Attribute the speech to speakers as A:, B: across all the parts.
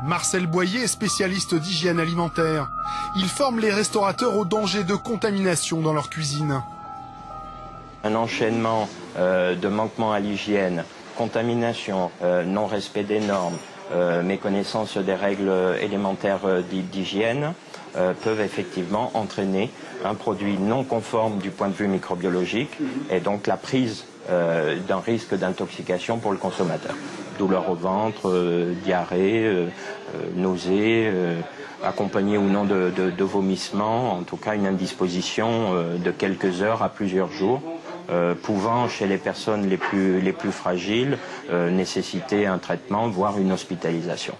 A: Marcel Boyer est spécialiste d'hygiène alimentaire. Il forme les restaurateurs au danger de contamination dans leur cuisine.
B: Un enchaînement de manquements à l'hygiène, contamination, non-respect des normes, méconnaissance des règles élémentaires d'hygiène peuvent effectivement entraîner un produit non conforme du point de vue microbiologique et donc la prise d'un risque d'intoxication pour le consommateur. Douleur au ventre, diarrhée, nausées, accompagnées ou non de vomissements, en tout cas une indisposition de quelques heures à plusieurs jours, pouvant chez les personnes les plus fragiles nécessiter un traitement, voire une hospitalisation.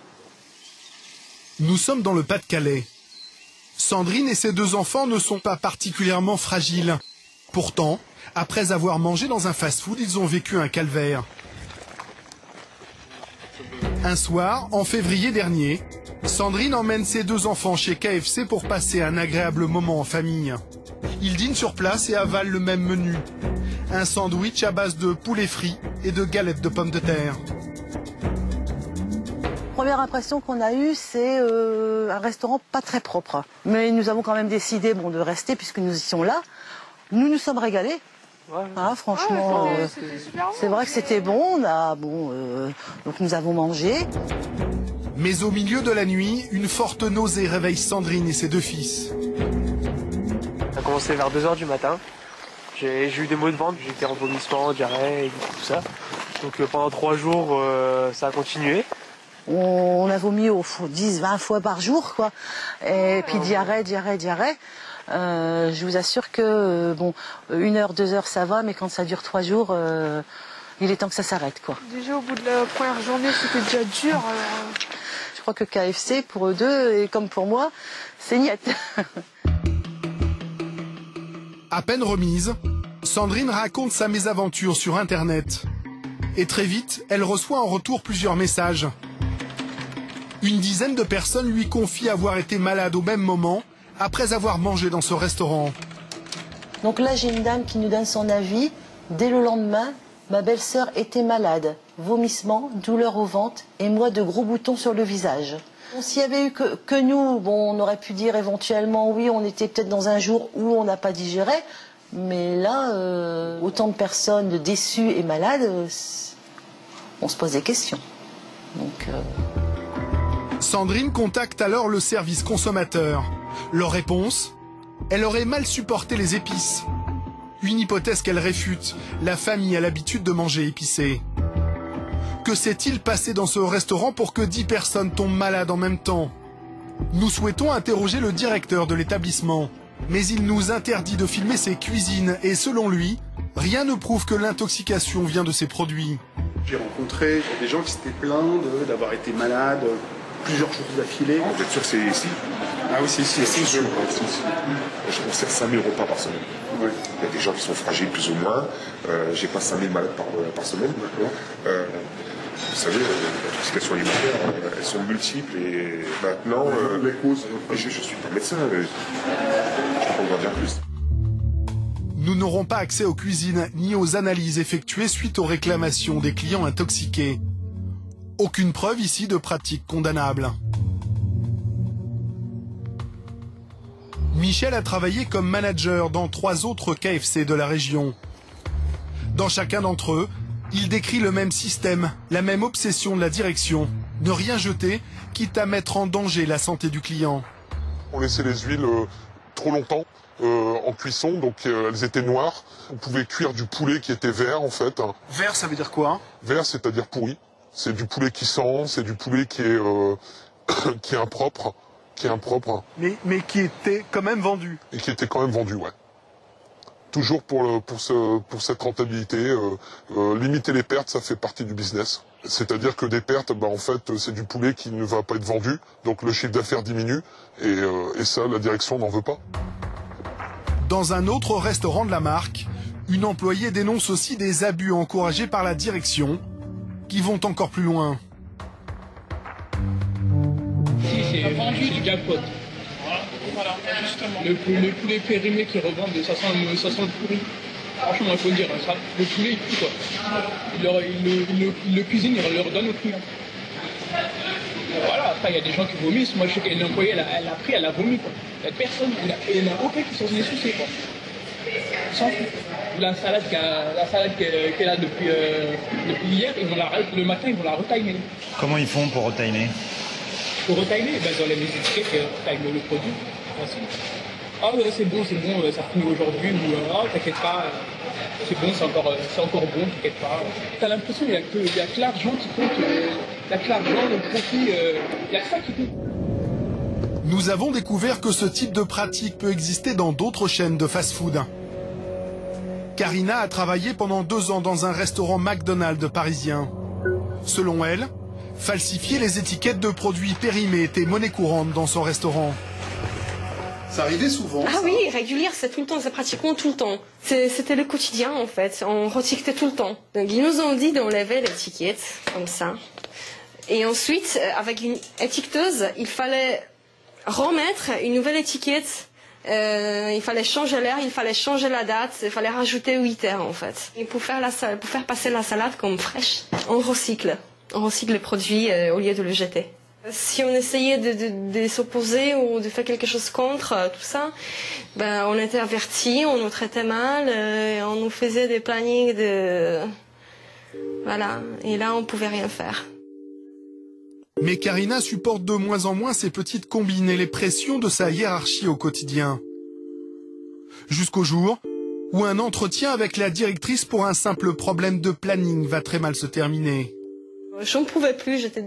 A: Nous sommes dans le Pas-de-Calais. Sandrine et ses 2 enfants ne sont pas particulièrement fragiles. Pourtant, après avoir mangé dans un fast-food, ils ont vécu un calvaire. Un soir, en février dernier, Sandrine emmène ses 2 enfants chez KFC pour passer un agréable moment en famille. Ils dînent sur place et avalent le même menu. Un sandwich à base de poulet frit et de galettes de pommes de terre.
C: Première impression qu'on a eue, c'est un restaurant pas très propre. Mais nous avons quand même décidé de rester puisque nous étions là. Nous nous sommes régalés. Ah, franchement, c'est vrai que c'était bon. Donc nous avons mangé.
A: Mais au milieu de la nuit, une forte nausée réveille Sandrine et ses 2 fils.
D: Ça a commencé vers 2 h du matin. J'ai eu des maux de ventre, j'étais en vomissement, diarrhée, et tout ça. Donc pendant 3 jours, ça a continué.
C: On a vomi 10-20 fois par jour, quoi. Et puis diarrhée. Je vous assure que 1 heure, 2 heures, ça va, mais quand ça dure 3 jours, il est temps que ça s'arrête, quoi.
E: Déjà au bout de la première journée, c'était déjà dur.
C: Je crois que KFC, pour eux deux, et comme pour moi, c'est niet.
A: À peine remise, Sandrine raconte sa mésaventure sur Internet. Et très vite, elle reçoit en retour plusieurs messages. Une dizaine de personnes lui confient avoir été malades au même moment, après avoir mangé dans ce restaurant.
C: Donc là, j'ai une dame qui nous donne son avis. Dès le lendemain, ma belle-sœur était malade. Vomissements, douleur au ventre et moi de gros boutons sur le visage. S'il y avait eu que nous, on aurait pu dire éventuellement oui, on était peut-être dans un jour où on n'a pas digéré. Mais là, autant de personnes déçues et malades, on se pose des questions. Donc,
A: Sandrine contacte alors le service consommateur. Leur réponse ? Elle aurait mal supporté les épices. Une hypothèse qu'elle réfute. La famille a l'habitude de manger épicé. Que s'est-il passé dans ce restaurant pour que 10 personnes tombent malades en même temps ? Nous souhaitons interroger le directeur de l'établissement. Mais il nous interdit de filmer ses cuisines et selon lui, rien ne prouve que l'intoxication vient de ces produits.
F: J'ai rencontré des gens qui s'étaient plaints d'avoir été malades plusieurs jours d'affilée.
G: Vous êtes sûr que c'est ici?
F: Ah oui, c'est ici.
G: C'est sûr, je conserve 5 000 repas par semaine. Oui. Il y a des gens qui sont fragiles plus ou moins. J'ai pas 5 000 malades par semaine. Vous savez, les intoxications alimentaires, elles sont multiples et maintenant,
F: les causes.
G: Je suis pas médecin, je ne peux pas vous en dire plus.
A: Nous n'aurons pas accès aux cuisines ni aux analyses effectuées suite aux réclamations des clients intoxiqués. Aucune preuve ici de pratiques condamnables. Michel a travaillé comme manager dans 3 autres KFC de la région. Dans chacun d'entre eux, il décrit le même système, la même obsession de la direction. Ne rien jeter, quitte à mettre en danger la santé du client.
G: On laissait les huiles trop longtemps en cuisson, donc elles étaient noires. On pouvait cuire du poulet qui était vert en fait.
A: Vert, ça veut dire quoi?
G: Vert, c'est-à-dire pourri. C'est du poulet qui sent, c'est du poulet qui est, qui est impropre.
A: Mais qui était quand même vendu.
G: Et qui était quand même vendu, ouais. Toujours pour cette rentabilité. Limiter les pertes, ça fait partie du business. C'est-à-dire que des pertes, en fait, c'est du poulet qui ne va pas être vendu. Donc le chiffre d'affaires diminue. Et ça, la direction n'en veut pas.
A: Dans un autre restaurant de la marque, une employée dénonce aussi des abus encouragés par la direction, qui vont encore plus loin.
H: Si c'est vendu du jackpot. Voilà, justement. Le poulet périmé qui revendent, ça sent le pourri. Franchement, il faut le dire, ça, le poulet, il pue quoi. Il le cuisine, il le redonne au client. Voilà, après il y a des gens qui vomissent. Moi je sais qu'il y a une employée, elle a pris, elle a vomi quoi. Il y a personne, il n'y en a aucun qui sont venus soucier quoi. Sans fout. La salade qu'elle a depuis hier, le matin ils vont la retimer.
I: Comment ils font pour retimer?
H: Pour retimer, ben, dans les étiquettes, retime le produit. Facile. Ah ouais, c'est bon, ça finit aujourd'hui, ou ah, t'inquiète pas, c'est bon, c'est encore bon, t'inquiète pas. T'as l'impression qu'il n'y a que l'argent qui compte, il n'y a que l'argent, le profit, il n'y a que ça qui compte.
A: Nous avons découvert que ce type de pratique peut exister dans d'autres chaînes de fast-food. Karina a travaillé pendant 2 ans dans un restaurant McDonald's parisien. Selon elle, falsifier les étiquettes de produits périmés était monnaie courante dans son restaurant.
F: Ça arrivait souvent.
J: Ah oui, régulière, c'est tout le temps, c'est pratiquement tout le temps. C'était le quotidien en fait, on recyclait tout le temps. Donc ils nous ont dit d'enlever l'étiquette, comme ça. Et ensuite, avec une étiqueteuse, il fallait remettre une nouvelle étiquette. Il fallait changer l'air, il fallait changer la date, il fallait rajouter 8 heures en fait. Et pour faire passer la salade comme fraîche, on recycle le produit au lieu de le jeter. Si on essayait de s'opposer ou de faire quelque chose contre tout ça, ben on était avertis, on nous traitait mal, on nous faisait des plannings voilà, et là on pouvait rien faire.
A: Mais Karina supporte de moins en moins ces petites combines et les pressions de sa hiérarchie au quotidien. Jusqu'au jour où un entretien avec la directrice pour un simple problème de planning va très mal se terminer.
J: J'en pouvais plus, j'étais